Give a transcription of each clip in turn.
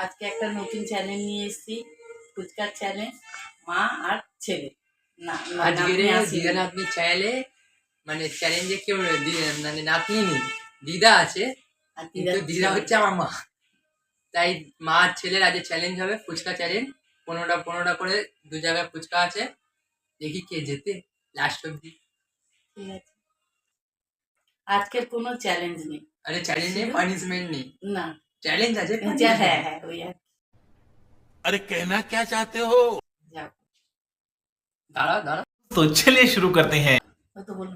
আজকে একটা নতুন চ্যানেল নিয়ে এসেছি, ফুচকার চ্যানেল, মা আর ছেলে। না আজকে দিদা নাতনি চ্যানেলে মানে চ্যালেঞ্জে কেউ মানে নাতনি নেই, দিদা আছে, কিন্তু দিদা হচ্ছে আমার মা। তাই মা আর ছেলের আজকে চ্যালেঞ্জ হবে, ফুচকা চ্যালেঞ্জ। 15টা করে দু জায়গায় ফুচকা আছে, দেখি কে জেতে লাস্ট অব্দি। ঠিক আছে, আজকের কোনো চ্যালেঞ্জ নেই। আরে চ্যালেঞ্জ নেই, পানিশমেন্ট নেই, না চ্যালেঞ্জ আছে। হ্যাঁ হ্যাঁ ওই আর अरे कहना क्या चाहते हो? যাও দাঁড়া तो चलिए शुरू करते हैं। তো বলুন।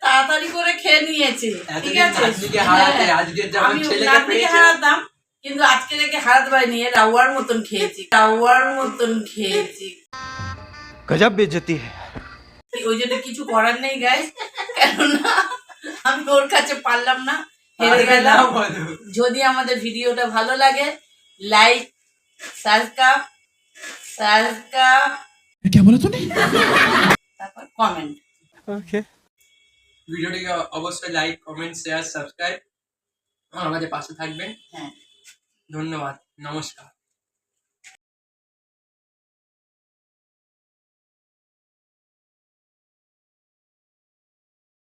তাড়াতাড়ি করে খেয়ে নিয়েছে, ঠিক আছে। আমি নাতনিকে হারাতাম, কিন্তু আজকে দেখে হারাতে পারিনি। রাওয়ার মতন খেয়েছি, गजब बेइज्जती है। ওই জন্য কিছু করার নেই গাইস, কেননা আমি ওর কাছে পারলাম না, হেরে গেলাম। যদি আমাদের ভিডিওটা ভালো লাগে, লাইক, সাবস্ক্রাইব क्या बोला तूने? তারপর কমেন্ট। ओके। ভিডিওটিকে অবশ্যই লাইক, কমেন্ট, শেয়ার, সাবস্ক্রাইব আমাদের পাশে থাকবেন। হ্যাঁ, ধন্যবাদ, নমস্কার।